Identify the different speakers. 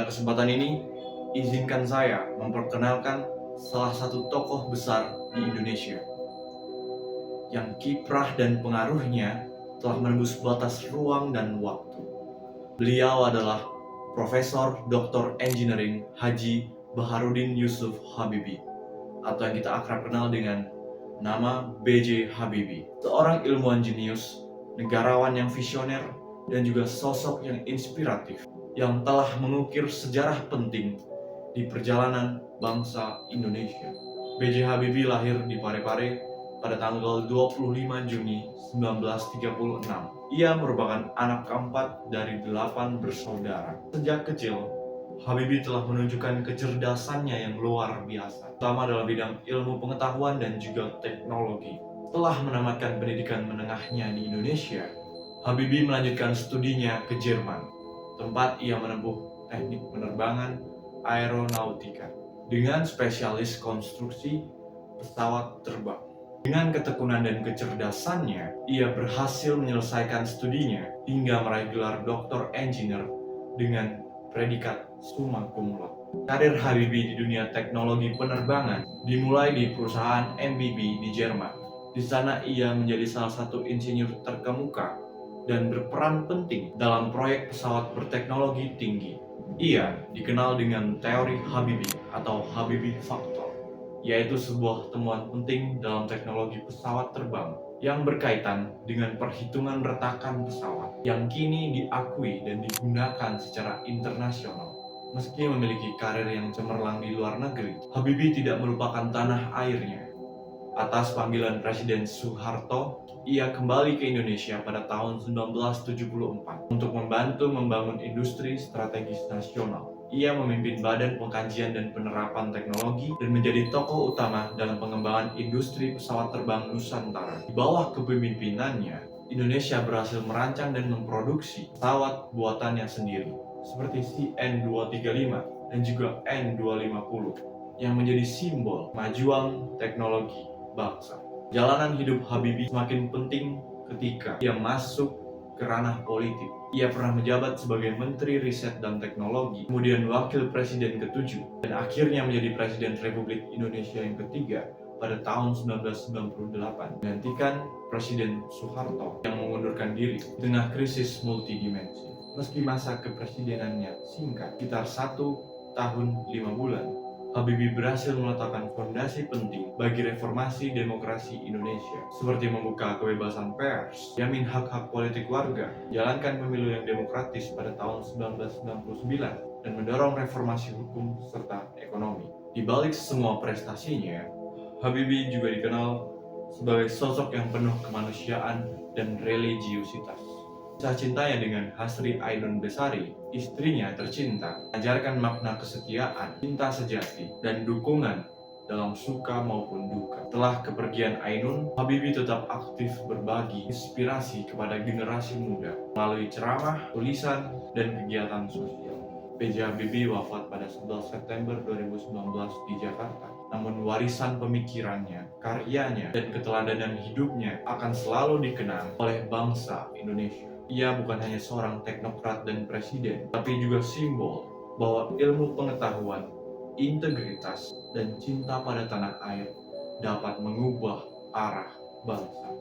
Speaker 1: kesempatan ini, izinkan saya memperkenalkan salah satu tokoh besar di Indonesia yang kiprah dan pengaruhnya telah menembus batas ruang dan waktu. Beliau adalah Profesor Dr. Engineering Haji Baharudin Yusuf Habibie, atau yang kita akrab kenal dengan nama B.J. Habibie. Seorang ilmuwan jenius, negarawan yang visioner, dan juga sosok yang inspiratif yang telah mengukir sejarah penting di perjalanan bangsa Indonesia. B.J. Habibie lahir di Parepare pada tanggal 25 Juni 1936. Ia merupakan anak keempat dari 8 bersaudara. Sejak kecil, Habibie telah menunjukkan kecerdasannya yang luar biasa, terutama dalam bidang ilmu pengetahuan dan juga teknologi. Setelah menamatkan pendidikan menengahnya di Indonesia, Habibie melanjutkan studinya ke Jerman, tempat ia menempuh teknik penerbangan aeronautika dengan spesialis konstruksi pesawat terbang. Dengan ketekunan dan kecerdasannya, ia berhasil menyelesaikan studinya hingga meraih gelar Dr. Engineer dengan predikat summa cum laude. Karir Habibie di dunia teknologi penerbangan dimulai di perusahaan MBB di Jerman. Di sana ia menjadi salah satu insinyur terkemuka dan berperan penting dalam proyek pesawat berteknologi tinggi. Ia dikenal dengan teori Habibie atau Habibie Factor, yaitu sebuah temuan penting dalam teknologi pesawat terbang yang berkaitan dengan perhitungan retakan pesawat yang kini diakui dan digunakan secara internasional. Meski memiliki karir yang cemerlang di luar negeri, Habibie tidak melupakan tanah airnya. Atas panggilan Presiden Soeharto, ia kembali ke Indonesia pada tahun 1974 untuk membantu membangun industri strategis nasional. Ia memimpin Badan Pengkajian dan Penerapan Teknologi dan menjadi tokoh utama dalam pengembangan industri pesawat terbang Nusantara. Di bawah kepemimpinannya, Indonesia berhasil merancang dan memproduksi pesawat buatannya sendiri, seperti CN-235 dan juga N-250, yang menjadi simbol kemajuan teknologi bangsa. Jalanan hidup Habibie semakin penting ketika ia masuk ke ranah politik. Ia pernah menjabat sebagai Menteri Riset dan Teknologi, kemudian Wakil Presiden ke-7, dan akhirnya menjadi Presiden Republik Indonesia yang ketiga pada tahun 1998, menggantikan Presiden Soeharto yang mengundurkan diri di tengah krisis multidimensi. Meski masa kepresidenannya singkat, sekitar 1 tahun 5 bulan, Habibie berhasil meletakkan fondasi penting bagi reformasi demokrasi Indonesia, seperti membuka kebebasan pers, jamin hak-hak politik warga, jalankan pemilu yang demokratis pada tahun 1999, dan mendorong reformasi hukum serta ekonomi. Di balik semua prestasinya, Habibie juga dikenal sebagai sosok yang penuh kemanusiaan dan religiusitas. Kisah cintanya dengan Hasri Ainun Besari, istrinya tercinta, mengajarkan makna kesetiaan, cinta sejati, dan dukungan dalam suka maupun duka. Setelah kepergian Ainun, Habibie tetap aktif berbagi inspirasi kepada generasi muda melalui ceramah, tulisan, dan kegiatan sosial. B.J. Habibie wafat pada 11 September 2019 di Jakarta. Namun warisan pemikirannya, karyanya, dan keteladanan hidupnya akan selalu dikenang oleh bangsa Indonesia. Ia bukan hanya seorang teknokrat dan presiden, tapi juga simbol bahwa ilmu pengetahuan, integritas, dan cinta pada tanah air dapat mengubah arah bangsa.